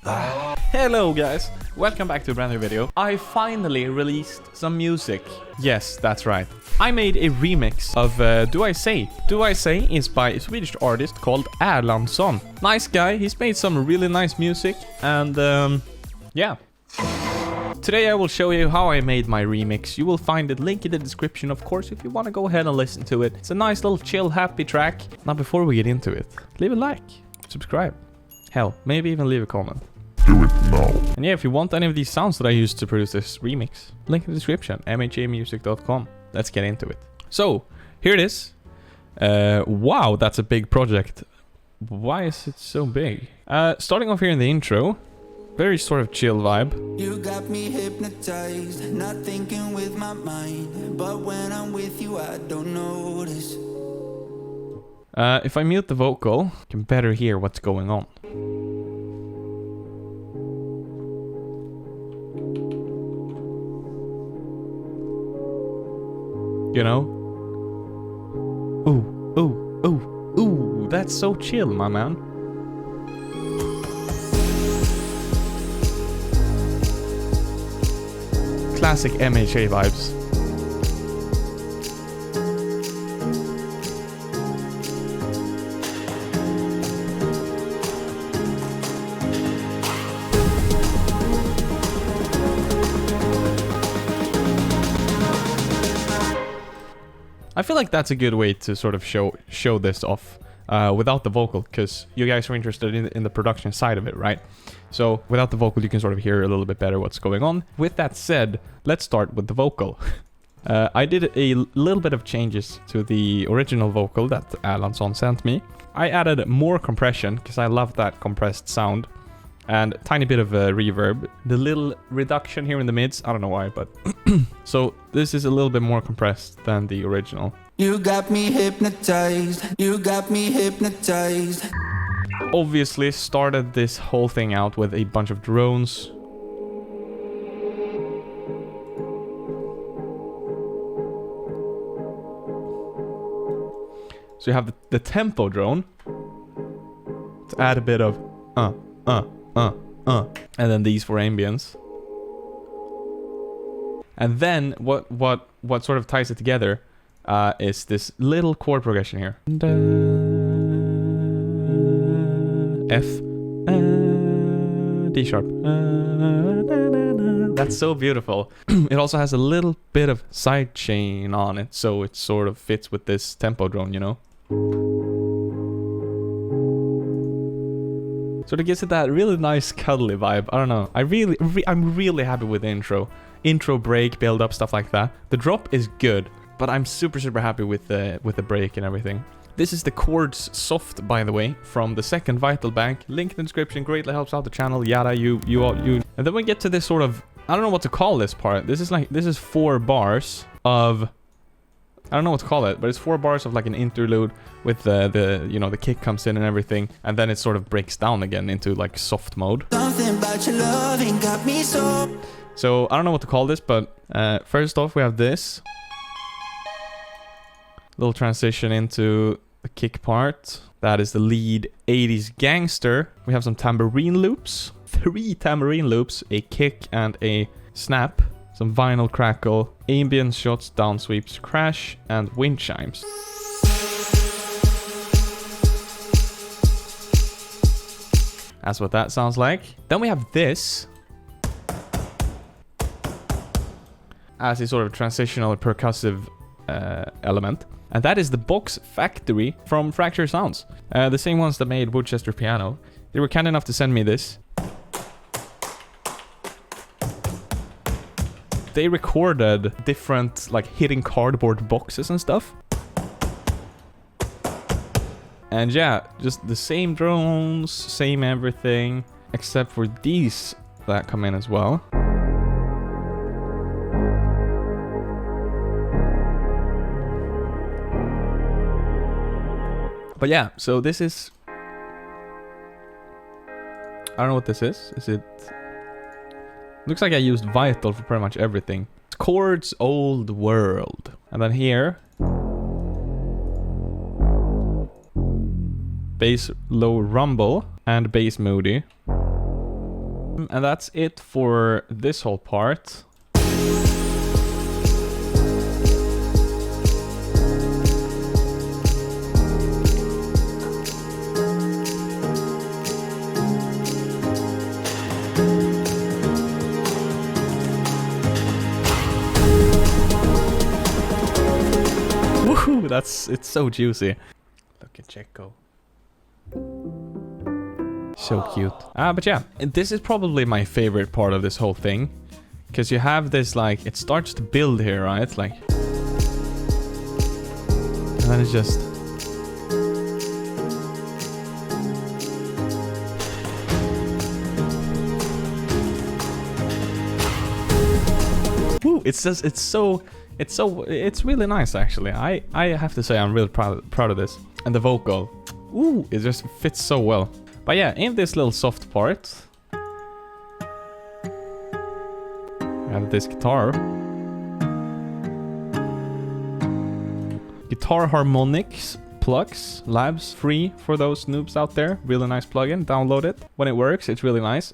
Hello guys, welcome back to a brand new video. I finally released some music. Yes, that's right. I made a remix of Do I Say? Do I Say is by a Swedish artist called Erlandsson. Nice guy, he's made some really nice music and yeah. Today I will show you how I made my remix. You will find the link in the description, of course, if you want to go ahead and listen to it. It's a nice little chill, happy track. Now before we get into it, leave a like, subscribe. Hell, maybe even leave a comment. Do it now. And yeah, if you want any of these sounds that I used to produce this remix, link in the description, mhamusic.com. Let's get into it. So, here it is. Wow, that's a big project. Why is it so big? Starting off here in the intro, very sort of chill vibe. You got me hypnotized, not thinking with my mind, but when I'm with you I don't notice. If I mute the vocal, you can better hear what's going on. You know? Ooh, ooh, ooh, ooh, that's so chill, my man. Classic MHA vibes. I feel like that's a good way to sort of show this off without the vocal, because you guys are interested in the production side of it, right? So without the vocal, you can sort of hear a little bit better what's going on. With that said, let's start with the vocal. I did a little bit of changes to the original vocal that Erlandsson sent me. I added more compression, because I love that compressed sound. And a tiny bit of reverb. The little reduction here in the mids, I don't know why, but... So this is a little bit more compressed than the original. You got me hypnotized, you got me hypnotized. Obviously started this whole thing out with a bunch of drones. So you have the tempo drone. To add a bit of and then these for ambience. And then what sort of ties it together is this little chord progression here. F, D sharp. That's so beautiful. It also has a little bit of side chain on it, so it sort of fits with this tempo drone, you know? Sort of gives it that really nice cuddly vibe. I don't know. I'm really happy with the intro. Intro, break, build up, stuff like that. The drop is good, but I'm super happy with the break and everything. This is the chords soft, by the way, from the second Vital Bank. Link in the description. Greatly helps out the channel. Yada, you. And then we get to this sort of, I don't know what to call this part. This is 4 bars of, I don't know what to call it, but it's 4 bars of like an interlude with the kick comes in and everything, and then it sort of breaks down again into like soft mode. Something about your loving got me So I don't know what to call this, but first off we have this little transition into the kick part. That is the lead 80s gangster. We have some tambourine loops, 3 tambourine loops, a kick and a snap. Some vinyl crackle, ambient shots, down sweeps, crash, and wind chimes. That's what that sounds like. Then we have this as a sort of transitional percussive element. And that is the Box Factory from Fracture Sounds. The same ones that made Woodchester Piano. They were kind enough to send me this. They recorded different, like, hitting cardboard boxes and stuff. And yeah, just the same drones, same everything, except for these that come in as well. But yeah, so this is... I don't know what this is. Is it... Looks like I used Vital for pretty much everything. It's Chords Old World. And then here... bass low rumble and bass moody. And that's it for this whole part. Woohoo! It's so juicy. Look at Checo. So cute. But yeah, this is probably my favorite part of this whole thing. Because you have this, like, it starts to build here, right? Like... And then it's just... Woo! It's just, it's really nice, actually. I have to say I'm really proud of this. And the vocal. Ooh, it just fits so well. But yeah, in this little soft part, we have this guitar. Guitar Harmonics Plugs Labs, free for those noobs out there. Really nice plugin. Download it. When it works, it's really nice.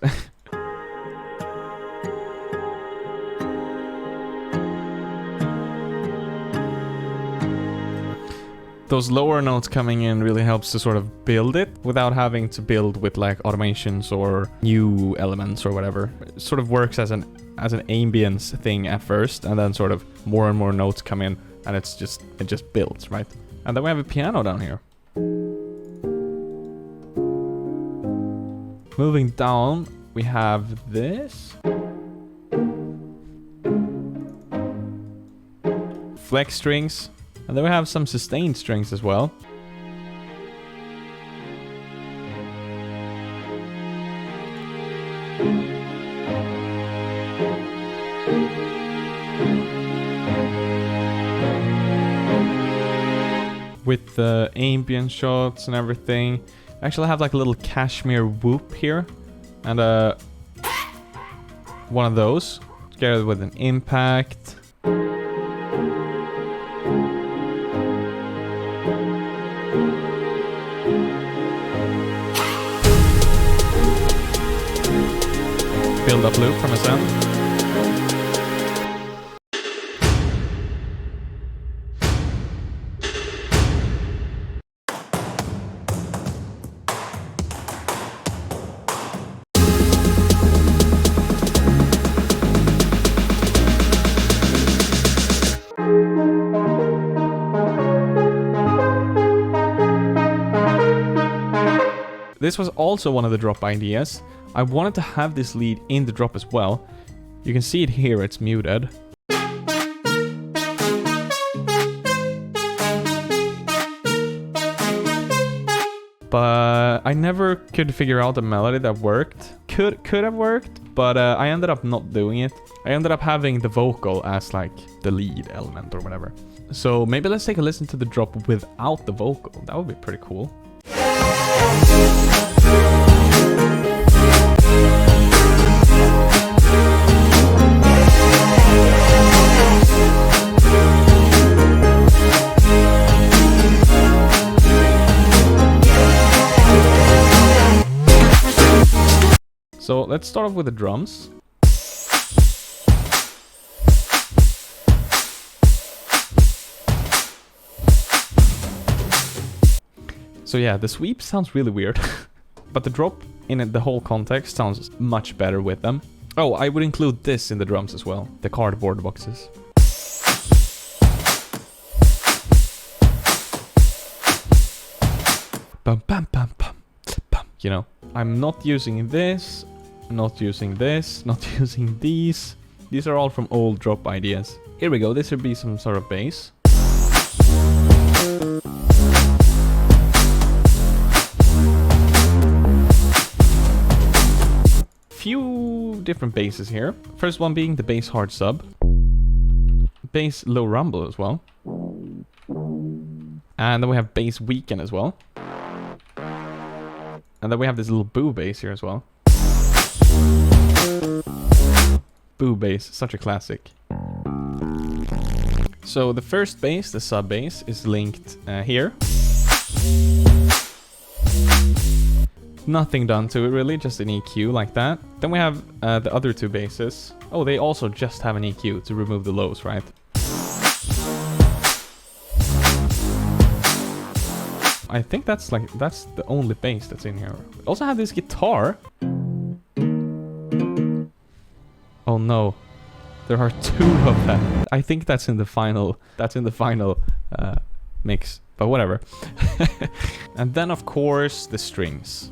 Those lower notes coming in really helps to sort of build it without having to build with like automations or new elements or whatever. It sort of works as an ambience thing at first, and then sort of more and more notes come in, and it just builds, right? And then we have a piano down here. Moving down, we have this. Flex strings. And then we have some sustained strings as well. With the ambient shots and everything. I actually have like a little cashmere whoop here. And one of those. Together with an impact. Build up loop from a sound. This was also one of the drop ideas. I wanted to have this lead in the drop as well. You can see it here, it's muted. But I never could figure out a melody that worked. Could have worked, but I ended up not doing it. I ended up having the vocal as like the lead element or whatever. So maybe let's take a listen to the drop without the vocal. That would be pretty cool. So let's start off with the drums. So yeah, the sweep sounds really weird, but the drop in the whole context sounds much better with them. Oh, I would include this in the drums as well, the cardboard boxes. Bum, bum, bum, bum, bum. You know, I'm not using this, not using this, not using these. These are all from old drop ideas. Here we go, this would be some sort of bass. Few different basses here. First one being the bass hard sub. Bass low rumble as well. And then we have bass weaken as well. And then we have this little boo bass here as well. Boo bass, such a classic. So the first bass, the sub bass, is linked here. nothing done to it really, just an EQ like that. Then we have the other two basses. Oh, they also just have an EQ to remove the lows, right? I think that's the only bass that's in here. We also have this guitar. Oh no, there are two of them. I think that's in the final. Mix, but whatever. And then of course the strings.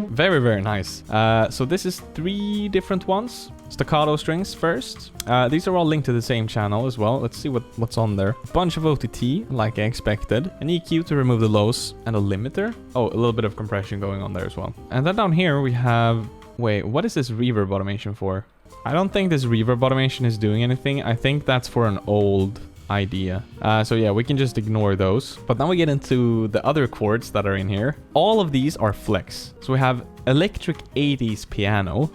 Very, very nice. So this is 3 different ones. Staccato strings first. These are all linked to the same channel as well. Let's see what's on there. Bunch of OTT, like I expected. An EQ to remove the lows, and a limiter. Oh, a little bit of compression going on there as well. And then down here we have... Wait, what is this reverb automation for? I don't think this reverb automation is doing anything. I think that's for an old idea. So yeah, we can just ignore those. But now we get into the other chords that are in here. All of these are flex. So we have electric 80s piano.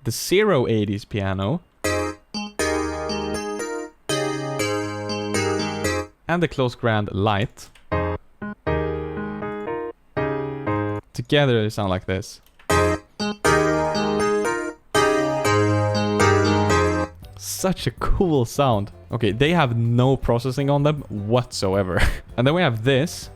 The 080s piano. And the close grand light. Together they sound like this. Such a cool sound. Okay, they have no processing on them whatsoever. And then we have this.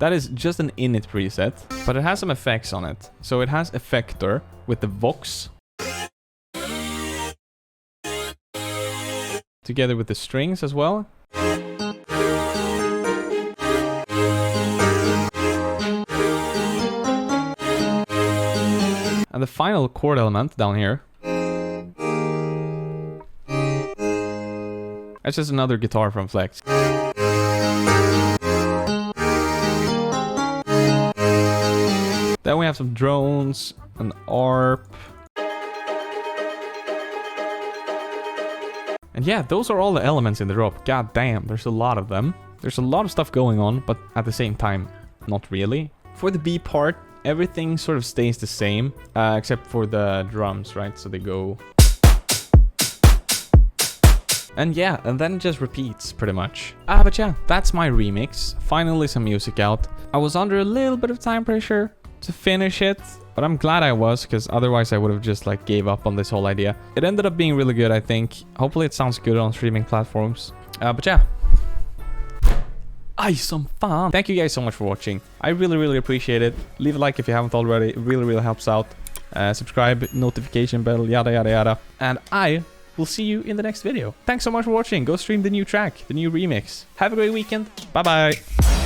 That is just an init preset, but it has some effects on it. So it has effector with the Vox. Together with the strings as well. And the final chord element down here. That's just another guitar from Flex. Then we have some drones, an ARP. And yeah, those are all the elements in the drop. God damn, there's a lot of them. There's a lot of stuff going on, but at the same time, not really. For the B part, everything sort of stays the same, except for the drums, right? So they go... And yeah, and then it just repeats, pretty much. But yeah, that's my remix. Finally some music out. I was under a little bit of time pressure to finish it, but I'm glad I was, because otherwise I would have just like gave up on this whole idea. It ended up being really good, I think. Hopefully it sounds good on streaming platforms. But yeah. Some fun. Thank you guys so much for watching. I really appreciate it. Leave a like if you haven't already. It really helps out. Subscribe, notification bell, yada yada. And I will see you in the next video. Thanks so much for watching. Go stream the new track, the new remix. Have a great weekend. Bye bye.